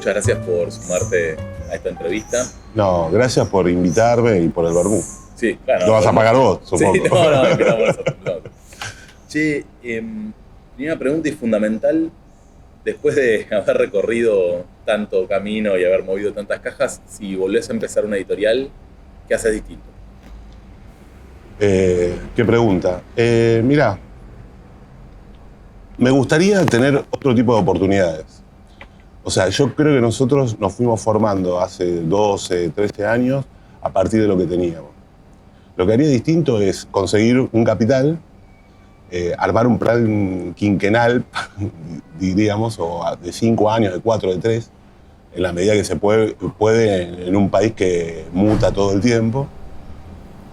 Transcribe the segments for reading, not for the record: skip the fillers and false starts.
muchas gracias por sumarte a esta entrevista. No, gracias por invitarme y por el vermú. Sí, claro. Lo vas a pagar vos, supongo. Sí, no, invitamos nosotros. Che, primera pregunta y fundamental, después de haber recorrido tanto camino y haber movido tantas cajas, si volvés a empezar una editorial, ¿qué haces distinto? ¿Qué pregunta? Mirá, me gustaría tener otro tipo de oportunidades. O sea, yo creo que nosotros nos fuimos formando hace 12, 13 años a partir de lo que teníamos. Lo que haría distinto es conseguir un capital, armar un plan quinquenal, diríamos, o de 5 años, de 4, de 3, en la medida que se puede en un país que muta todo el tiempo,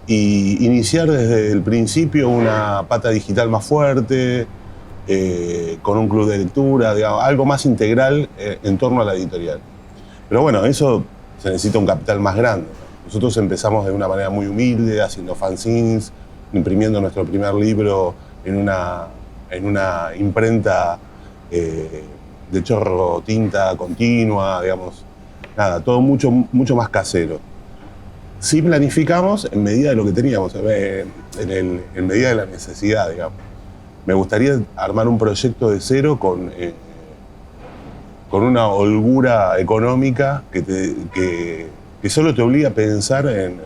y iniciar desde el principio una pata digital más fuerte, con un club de lectura, digamos, algo más integral en torno a la editorial. Pero bueno, eso se necesita un capital más grande. Nosotros empezamos de una manera muy humilde, haciendo fanzines, imprimiendo nuestro primer libro en una imprenta de chorro tinta continua, digamos, nada, todo mucho más casero. Sí planificamos en medida de lo que teníamos, en medida de la necesidad, digamos. Me gustaría armar un proyecto de cero con una holgura económica que solo te obliga a pensar en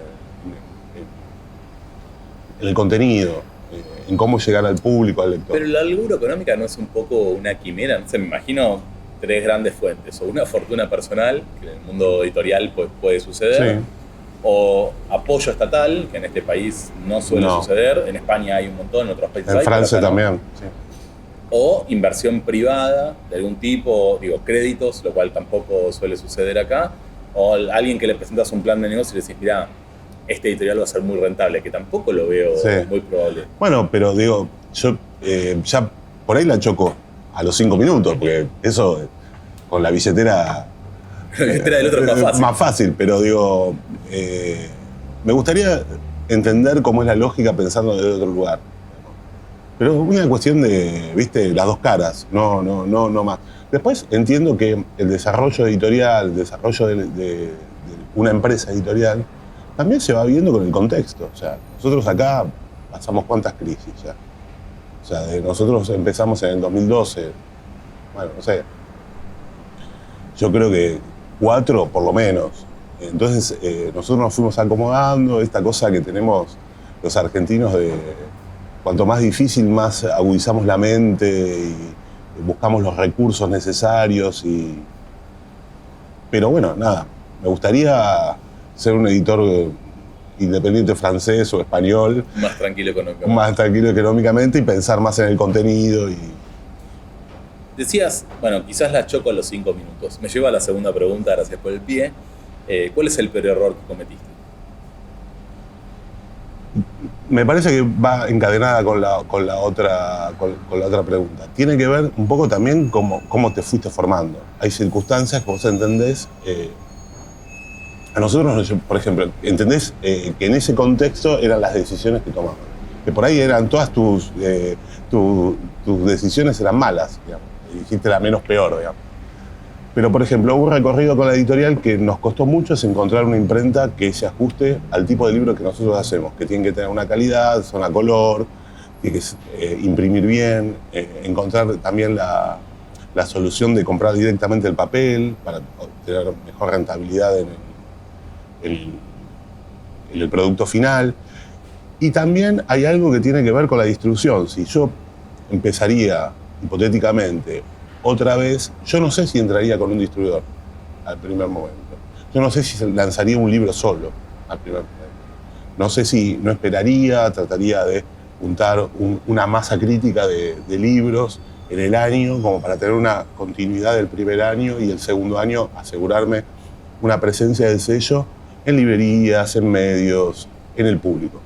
el contenido, en cómo llegar al público, al lector. Pero la holgura económica no es un poco una quimera, no sé, me imagino 3 grandes fuentes, o una fortuna personal, que en el mundo editorial puede suceder, sí, o apoyo estatal, que en este país no suele suceder, en España hay un montón, en otros países hay. En Francia también, sí. O inversión privada de algún tipo, digo, créditos, lo cual tampoco suele suceder acá, o alguien que le presentas un plan de negocio y le decís, mirá, este editorial va a ser muy rentable, que tampoco lo veo muy probable. Bueno, pero digo, yo ya por ahí la choco a los 5 minutos, porque eso con la billetera... La billetera del otro es más fácil. Más fácil, pero digo, me gustaría entender cómo es la lógica pensando desde otro lugar. Pero es una cuestión de, viste, las dos caras, no más. Después entiendo que el desarrollo editorial, el desarrollo de una empresa editorial, también se va viendo con el contexto. O sea, nosotros acá pasamos cuántas crisis ya. O sea, nosotros empezamos en el 2012, bueno, no sé, yo creo que 4 por lo menos. Entonces, nosotros nos fuimos acomodando, esta cosa que tenemos los argentinos de cuanto más difícil, más agudizamos la mente y buscamos los recursos necesarios. Pero bueno, nada, me gustaría ser un editor independiente francés o español. Más tranquilo económicamente. Más tranquilo económicamente y pensar más en el contenido. Decías, bueno, quizás la choco a los 5 minutos. Me lleva a la segunda pregunta, gracias por el pie. ¿Cuál es el peor error que cometiste? Me parece que va encadenada con la otra pregunta. Tiene que ver un poco también cómo te fuiste formando. Hay circunstancias que vos entendés. A nosotros, por ejemplo, entendés que en ese contexto eran las decisiones que tomaban. Que por ahí eran todas tus decisiones eran malas, digamos. Dijiste la menos peor, digamos. Pero, por ejemplo, un recorrido con la editorial que nos costó mucho es encontrar una imprenta que se ajuste al tipo de libro que nosotros hacemos, que tiene que tener una calidad, zona color, tiene que imprimir bien, encontrar también la solución de comprar directamente el papel para tener mejor rentabilidad en el producto final. Y también hay algo que tiene que ver con la distribución. Si yo empezaría, hipotéticamente, otra vez, yo no sé si entraría con un distribuidor al primer momento. Yo no sé si lanzaría un libro solo al primer momento. No sé si no esperaría, trataría de juntar una masa crítica de libros en el año, como para tener una continuidad del primer año y el segundo año asegurarme una presencia del sello en librerías, en medios, en el público.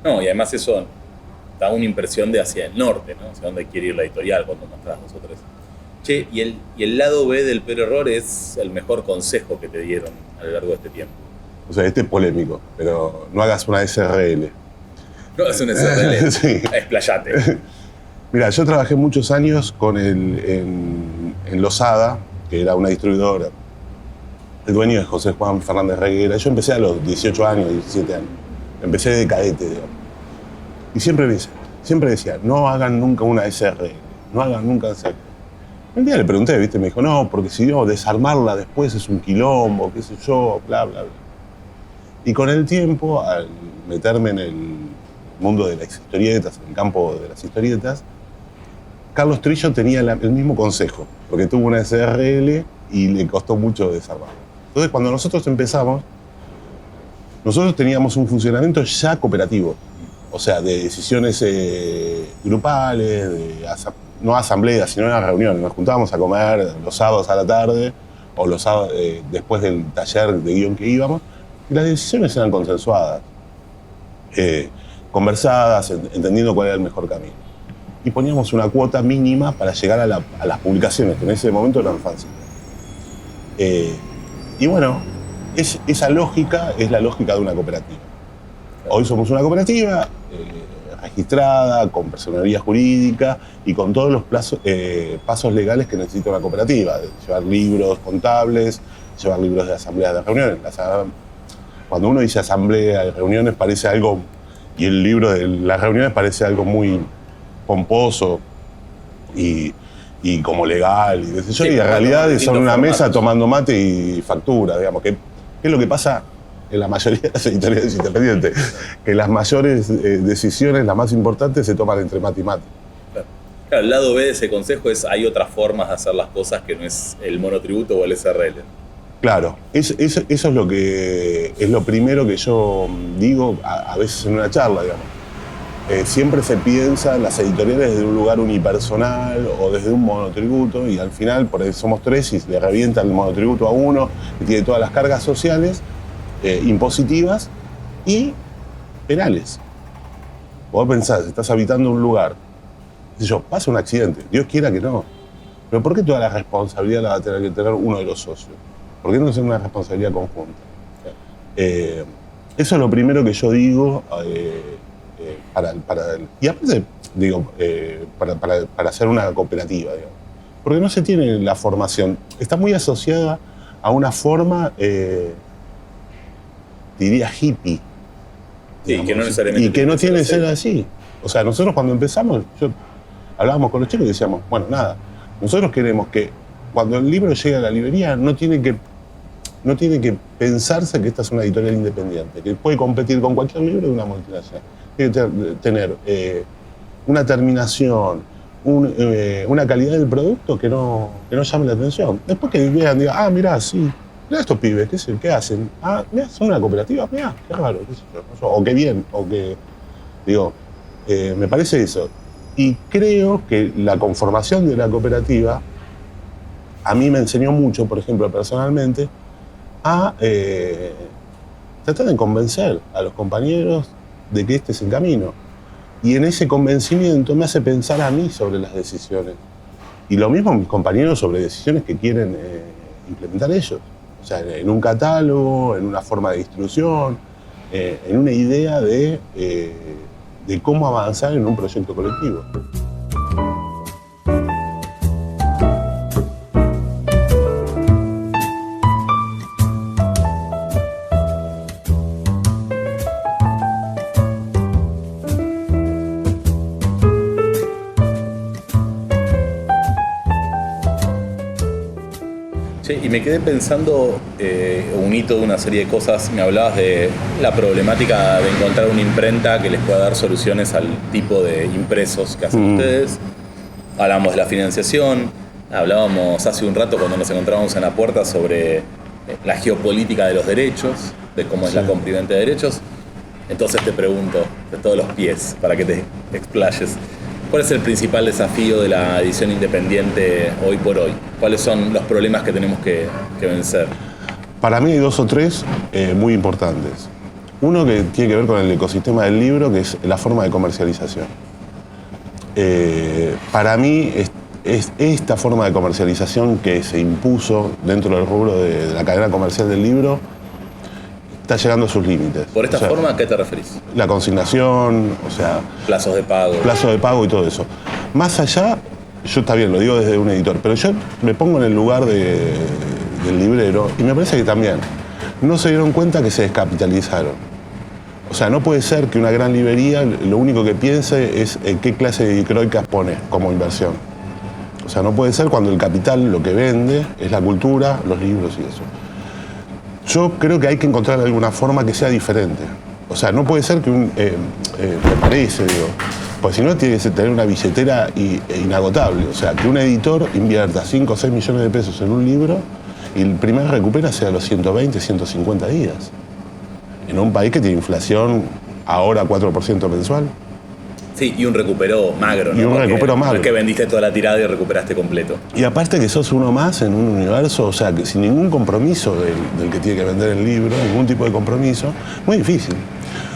No, y además eso da una impresión de hacia el norte, ¿no? Hacia dónde quiere ir la editorial cuando mostrás 2 o 3. Che, y el lado B del peor error es el mejor consejo que te dieron a lo largo de este tiempo. O sea, este es polémico, pero no hagas una SRL. No hagas una SRL, sí. Explayate. Mira, yo trabajé muchos años en Losada, que era una distribuidora El dueño es José Juan Fernández Reguera. Yo empecé a los 18 años, 17 años. Empecé de cadete, digamos. Y siempre decía, no hagan nunca una SRL, no hagan nunca una SRL. Un día le pregunté, ¿viste? Me dijo, no, porque si yo desarmarla después es un quilombo, qué sé yo, bla, bla, bla. Y con el tiempo, al meterme en el mundo de las historietas, en el campo de las historietas, Carlos Trillo tenía el mismo consejo, porque tuvo una SRL y le costó mucho desarmarla. Entonces, cuando nosotros empezamos, nosotros teníamos un funcionamiento ya cooperativo, o sea, de decisiones grupales, no asambleas, sino en reuniones. Nos juntábamos a comer los sábados a la tarde o los sábados, después del taller de guión que íbamos, y las decisiones eran consensuadas, conversadas, entendiendo cuál era el mejor camino. Y poníamos una cuota mínima para llegar a las publicaciones, que en ese momento eran fanzines. Y bueno, esa lógica es la lógica de una cooperativa. Hoy somos una cooperativa registrada, con personería jurídica y con todos los pasos legales que necesita una cooperativa. Llevar libros contables, llevar libros de asambleas de reuniones. Cuando uno dice asamblea y reuniones parece algo, y el libro de las reuniones parece algo muy pomposo y como legal, y qué sé yo, y en realidad son una mesa tomando mate y factura, digamos, que es lo que pasa en la mayoría de las editoriales independientes, que las mayores decisiones, las más importantes, se toman entre mate y mate. Claro, el lado B de ese consejo es hay otras formas de hacer las cosas que no es el monotributo o el SRL. Claro, eso es lo primero que yo digo a veces en una charla, digamos. Siempre se piensa en las editoriales desde un lugar unipersonal o desde un monotributo, y al final, por ahí somos tres y le revienta el monotributo a uno, que tiene todas las cargas sociales, impositivas y penales. Vos pensás, estás habitando un lugar, qué sé yo, pasa un accidente, Dios quiera que no, pero ¿por qué toda la responsabilidad la va a tener que tener uno de los socios? ¿Por qué no es una responsabilidad conjunta? Eso es lo primero que yo digo y aparte, digo, para hacer una cooperativa, digamos. Porque no se tiene la formación, está muy asociada a una forma, diría hippie. Sí, que no necesariamente. Y que no tiene que ser así. O sea, nosotros cuando empezamos, hablábamos con los chicos y decíamos, bueno, nada, nosotros queremos que cuando el libro llegue a la librería no tiene que pensarse que esta es una editorial independiente, que puede competir con cualquier libro de una multinacional. Tiene que tener una terminación, una calidad del producto que no llame la atención. Después que vean, digan, mirá, sí, mirá estos pibes, ¿qué hacen? Mirá, son una cooperativa, mirá, qué raro, qué sé yo, o qué bien, o que, digo, me parece eso. Y creo que la conformación de la cooperativa a mí me enseñó mucho, por ejemplo, personalmente, a tratar de convencer a los compañeros de que este es el camino. Y en ese convencimiento me hace pensar a mí sobre las decisiones. Y lo mismo mis compañeros sobre decisiones que quieren implementar ellos. O sea, en un catálogo, en una forma de distribución, en una idea de cómo avanzar en un proyecto colectivo. Y me quedé pensando un hito de una serie de cosas. Me hablabas de la problemática de encontrar una imprenta que les pueda dar soluciones al tipo de impresos que hacen ustedes. Hablamos de la financiación. Hablábamos hace un rato cuando nos encontrábamos en la puerta sobre la geopolítica de los derechos, de cómo es la compra y venta de derechos. Entonces te pregunto, de todos los pies, para que te explayes, ¿cuál es el principal desafío de la edición independiente hoy por hoy? ¿Cuáles son los problemas que tenemos que vencer? Para mí hay dos o tres muy importantes. Uno que tiene que ver con el ecosistema del libro, que es la forma de comercialización. Para mí es esta forma de comercialización que se impuso dentro del rubro de la cadena comercial del libro, está llegando a sus límites. ¿Por esta forma a qué te referís? La consignación, o sea... Plazos de pago. Plazos de pago y todo eso. Más allá, yo está bien, lo digo desde un editor, pero yo me pongo en el lugar de del librero, y me parece que también no se dieron cuenta que se descapitalizaron. O sea, no puede ser que una gran librería lo único que piense es en qué clase de dicroicas pone como inversión. O sea, no puede ser cuando el capital lo que vende es la cultura, los libros y eso. Yo creo que hay que encontrar alguna forma que sea diferente. O sea, no puede ser que me parece, digo, pues si no tiene que tener una billetera inagotable. O sea, que un editor invierta 5 o 6 millones de pesos en un libro y el primer recupera sea los 120, 150 días. En un país que tiene inflación ahora 4% mensual. Sí, y un recupero magro, ¿no? Y un recupero magro. No es que vendiste toda la tirada y recuperaste completo. Y aparte que sos uno más en un universo, o sea, que sin ningún compromiso del que tiene que vender el libro, ningún tipo de compromiso, muy difícil.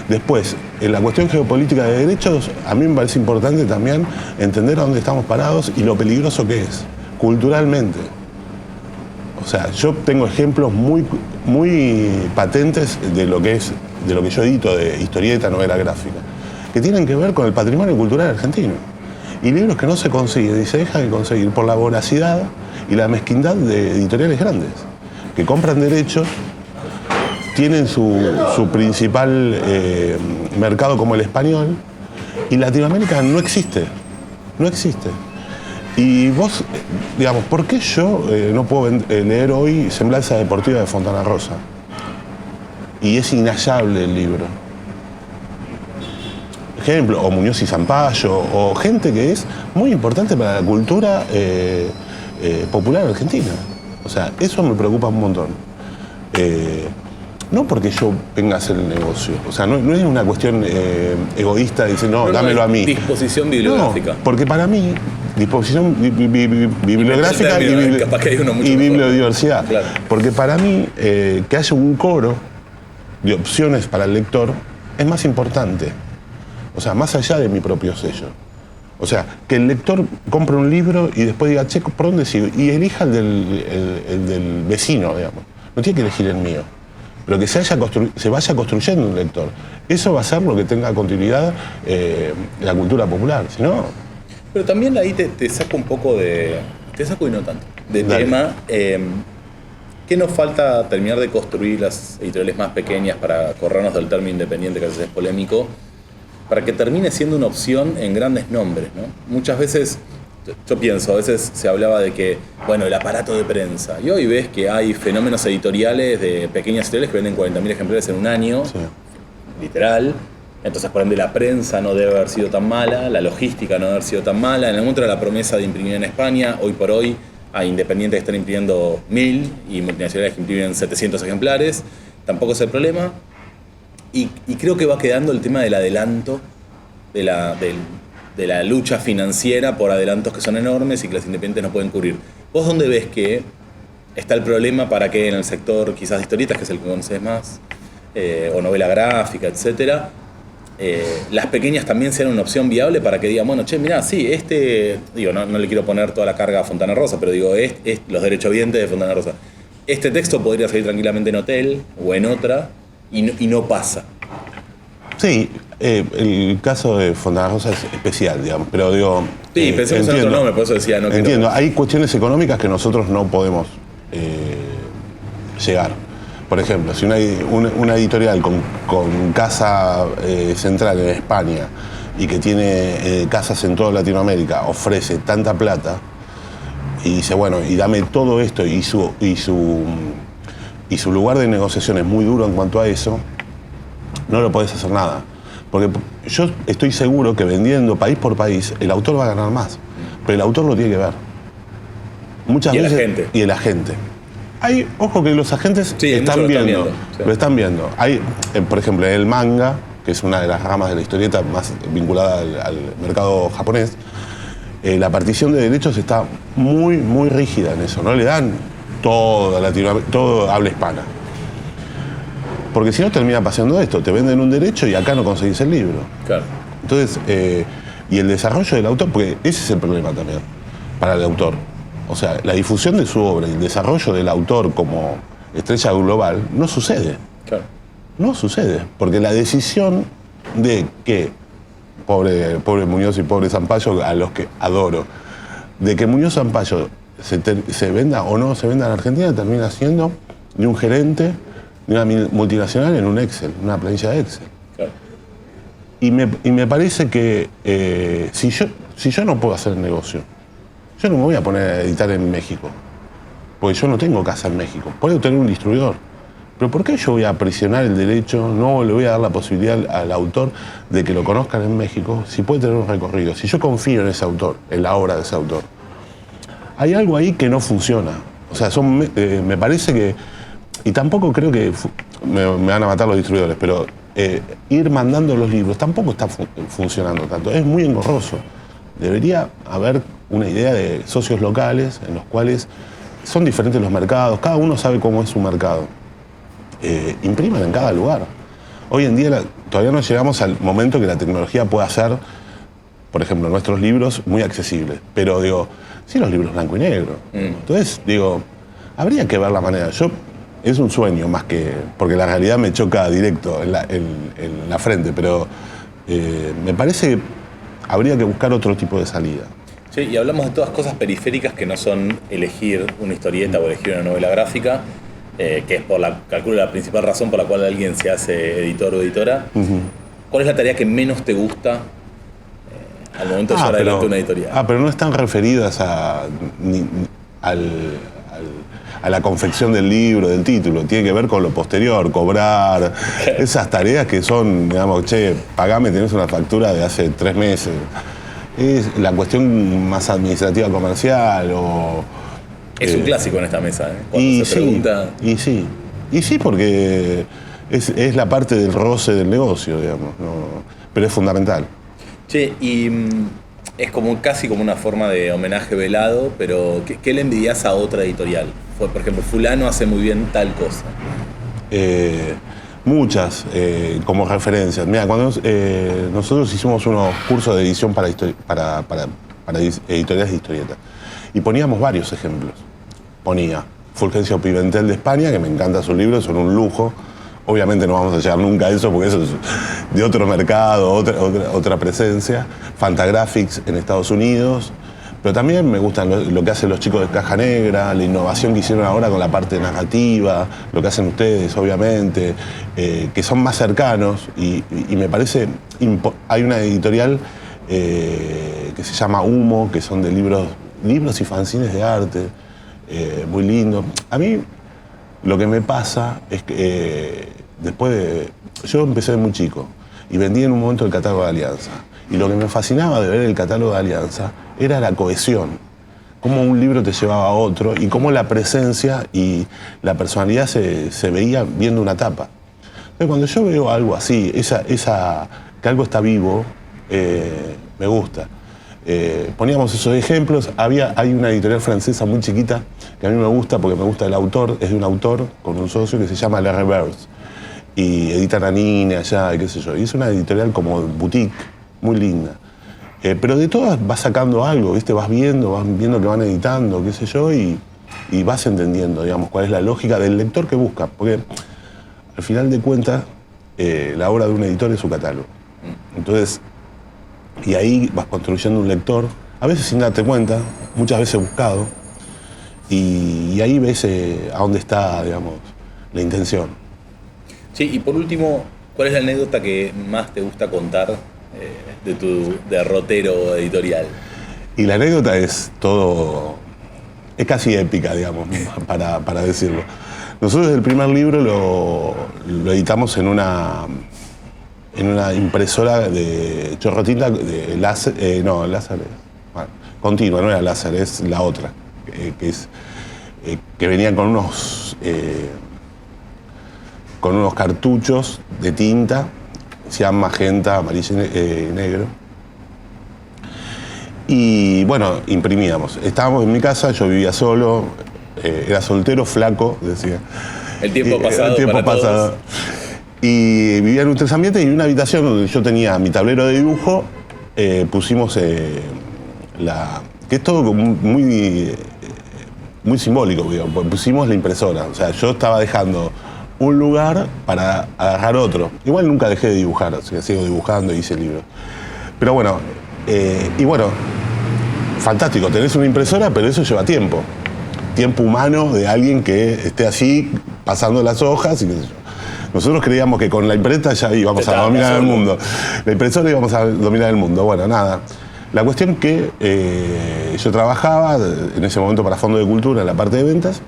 Después, en la cuestión geopolítica de derechos, a mí me parece importante también entender a dónde estamos parados y lo peligroso que es, culturalmente. O sea, yo tengo ejemplos muy patentes de lo que yo edito de historieta, novela gráfica, que tienen que ver con el patrimonio cultural argentino. Y libros que no se consiguen y se dejan de conseguir por la voracidad y la mezquindad de editoriales grandes, que compran derechos, tienen su principal mercado como el español, y Latinoamérica no existe. No existe. Y vos, digamos, ¿por qué yo no puedo leer hoy Semblanza Deportiva de Fontana Rosa? Y es inhallable el libro. Ejemplo, o Muñoz y Zampayo, o gente que es muy importante para la cultura popular argentina. O sea, eso me preocupa un montón. No porque yo venga a hacer el negocio. O sea, no es una cuestión egoísta de decir, no, dámelo a mí. Disposición bibliográfica. No, porque para mí, disposición bibliográfica y bibliodiversidad. Claro. Porque para mí, que haya un coro de opciones para el lector es más importante. O sea, más allá de mi propio sello. O sea, que el lector compre un libro y después diga, che, ¿por dónde sigo? Y elija el del vecino, digamos. No tiene que elegir el mío. Pero que se vaya construyendo un lector. Eso va a ser lo que tenga continuidad la cultura popular. Si no... Pero también ahí te saco un poco de... Te saco y no tanto. De Dale. tema... ¿Qué nos falta terminar de construir las editoriales más pequeñas para corrernos del término independiente, que a veces es polémico, para que termine siendo una opción en grandes nombres, ¿no? Muchas veces, yo pienso, a veces se hablaba de que, bueno, el aparato de prensa. Y hoy ves que hay fenómenos editoriales de pequeñas editoriales que venden 40.000 ejemplares en un año, sí. Literal. Entonces, por ende, la prensa no debe haber sido tan mala, la logística no debe haber sido tan mala. En el momento de la promesa de imprimir en España, hoy por hoy, hay independientes que están imprimiendo 1.000 y multinacionales que imprimen 700 ejemplares. Tampoco es el problema. Y creo que va quedando el tema del adelanto, de la lucha financiera por adelantos que son enormes y que las independientes no pueden cubrir. ¿Vos dónde ves que está el problema para que en el sector quizás de historietas, que es el que conoces más, o novela gráfica, etcétera, las pequeñas también sean una opción viable para que digan, bueno, che, mirá, sí, digo, no le quiero poner toda la carga a Fontana Rosa, pero digo, los derechohabientes de Fontana Rosa. Este texto podría salir tranquilamente en Hotel o en otra y no pasa. Sí, el caso de Fontana Rosa es especial, digamos, pero digo... Sí, pensemos en otro nombre, por eso decía... No entiendo, hay cuestiones económicas que nosotros no podemos llegar. Por ejemplo, si una editorial con casa central en España y que tiene casas en toda Latinoamérica ofrece tanta plata y dice, bueno, y dame todo esto y su lugar de negociación es muy duro en cuanto a eso, no lo podés hacer nada. Porque yo estoy seguro que vendiendo país por país, el autor va a ganar más. Pero el autor lo tiene que ver. Muchas veces. El agente. Y el agente. Ojo que los agentes están viendo. Sí. Lo están viendo. Hay, por ejemplo, en el manga, que es una de las ramas de la historieta más vinculada al mercado japonés, la partición de derechos está muy, muy rígida en eso. No le dan todo habla hispana. Porque si no termina pasando esto, te venden un derecho y acá no conseguís el libro. Claro. Entonces, y el desarrollo del autor, porque ese es el problema también para el autor. O sea, la difusión de su obra y el desarrollo del autor como estrella global no sucede. Claro. No sucede, porque la decisión de que, pobre Muñoz y pobre Zampayo, a los que adoro, de que Muñoz Zampayo se venda o no se venda en Argentina, termina siendo de un gerente de una multinacional en un Excel, una planilla de Excel. Claro. Y me parece que si yo no puedo hacer el negocio, yo no me voy a poner a editar en México, porque yo no tengo casa en México. Puedo tener un distribuidor, pero ¿por qué yo voy a aprisionar el derecho? No le voy a dar la posibilidad al autor de que lo conozcan en México, si puede tener un recorrido. Si yo confío en ese autor, en la obra de ese autor, hay algo ahí que no funciona. O sea, me parece que, y tampoco creo que me van a matar los distribuidores, pero ir mandando los libros tampoco está funcionando tanto. Es muy engorroso. Debería haber una idea de socios locales en los cuales son diferentes los mercados, cada uno sabe cómo es su mercado. Impriman en cada lugar. Hoy en día todavía no llegamos al momento que la tecnología pueda hacer, por ejemplo, nuestros libros muy accesibles. Pero digo, sí, los libros blanco y negro. Entonces, digo, habría que ver la manera. Es un sueño más que, porque la realidad me choca directo en la frente, pero me parece que habría que buscar otro tipo de salida. Sí, y hablamos de todas cosas periféricas que no son elegir una historieta o elegir una novela gráfica, que es calculo la principal razón por la cual alguien se hace editor o editora. Uh-huh. ¿Cuál es la tarea que menos te gusta al momento de llevar adelante una editorial? Pero no están referidas a la confección del libro, del título. Tiene que ver con lo posterior, cobrar, esas tareas que son, digamos, pagame, tenés una factura de hace 3 meses. Es la cuestión más administrativa comercial o... Es un clásico en esta mesa, cuando se pregunta... Y sí, porque es la parte del roce del negocio, digamos, ¿no? Pero es fundamental. Che, y es casi como una forma de homenaje velado, pero ¿qué le envidias a otra editorial? Por ejemplo, fulano hace muy bien tal cosa. Muchas, como referencias. Mira, cuando nosotros hicimos unos cursos de edición para editoriales de historietas y poníamos varios ejemplos. Ponía Fulgencio Pimentel de España, que me encanta sus libros, son un lujo. Obviamente no vamos a llegar nunca a eso porque eso es de otro mercado, otra presencia. Fantagraphics en Estados Unidos. Pero también me gustan lo que hacen los chicos de Caja Negra, la innovación que hicieron ahora con la parte narrativa, lo que hacen ustedes, obviamente, que son más cercanos. Y me parece, hay una editorial que se llama Humo, que son de libros y fanzines de arte, muy lindos. A mí lo que me pasa es que yo empecé muy chico y vendí en un momento el catálogo de Alianza. Y lo que me fascinaba de ver el catálogo de Alianza era la cohesión, cómo un libro te llevaba a otro y cómo la presencia y la personalidad se veía viendo una tapa. Entonces, cuando yo veo algo así, que algo está vivo, me gusta. Poníamos esos ejemplos. Hay una editorial francesa muy chiquita que a mí me gusta porque me gusta el autor, es de un autor con un socio que se llama Le Reverse y editan a Nine allá y qué sé yo. Y es una editorial como boutique, muy linda. Pero de todas vas sacando algo, ¿viste? Vas viendo que van editando, qué sé yo, y vas entendiendo, digamos, cuál es la lógica del lector que busca. Porque al final de cuentas, la obra de un editor es su catálogo. Entonces, y ahí vas construyendo un lector, a veces sin darte cuenta, muchas veces buscado, y ahí ves a dónde está, digamos, la intención. Sí, y por último, ¿cuál es la anécdota que más te gusta contar de tu derrotero editorial? Y la anécdota es casi épica, digamos, para decirlo. Nosotros el primer libro lo editamos en una impresora de chorrotinta de láser, láser, bueno, continua, no era láser, es la otra, que venían con unos cartuchos de tinta, cian, magenta, amarillo y negro. Y bueno, imprimíamos. Estábamos en mi casa, yo vivía solo, era soltero, flaco, decía. El tiempo pasado. El tiempo pasado. Todos. Y vivía en un tres ambientes y en una habitación donde yo tenía mi tablero de dibujo, pusimos que es todo como muy simbólico, digamos, pusimos la impresora. O sea, yo estaba dejando un lugar para agarrar otro. Igual nunca dejé de dibujar, o sea, sigo dibujando y hice libros. Pero bueno, fantástico, tenés una impresora, pero eso lleva tiempo. Tiempo humano de alguien que esté así, pasando las hojas y qué sé yo. Nosotros creíamos que con la imprenta ya íbamos a dominar el mundo. La impresora íbamos a dominar el mundo. Bueno, nada. La cuestión que yo trabajaba en ese momento para Fondo de Cultura en la parte de ventas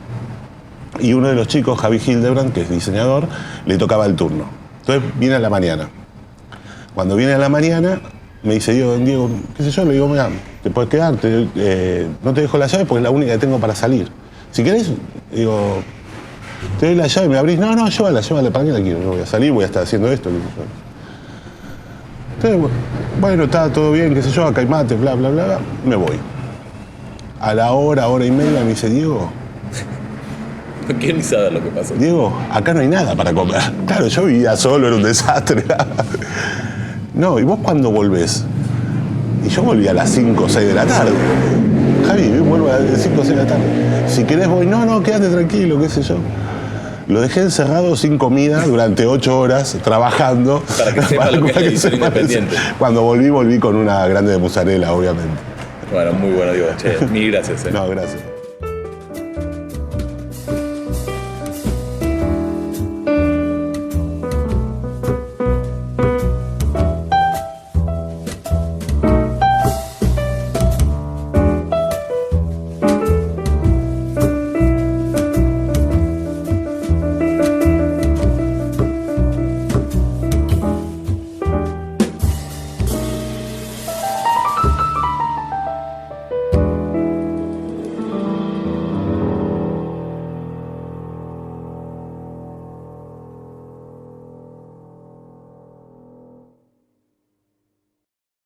y uno de los chicos, Javi Hildebrand, que es diseñador, le tocaba el turno. Entonces viene a la mañana. Cuando viene a la mañana me dice, Diego, qué sé yo, le digo, mira, te puedes quedar, no te dejo la llave porque es la única que tengo para salir. Si querés, digo, te doy la llave, me abrís. No, llévala, ¿para qué la quiero? Yo voy a salir, voy a estar haciendo esto. Entonces, bueno, está todo bien, qué sé yo, acá hay mate, bla, bla, bla, me voy. A la hora y media me dice, Diego... No quiero ni saber lo que pasó. Diego, acá no hay nada para comer. Claro, yo vivía solo, era un desastre. No, ¿y vos cuándo volvés? Y yo volví a las 5 o 6 de la tarde. Javi, vuelvo a las 5 o 6 de la tarde. Si querés voy, no, quédate tranquilo, qué sé yo. Lo dejé encerrado sin comida durante 8 horas, trabajando. Para que sepa lo que es la edición independiente. Cuando volví con una grande de mozzarella, obviamente. Bueno, muy bueno, Diego. Che, mil gracias. No, gracias.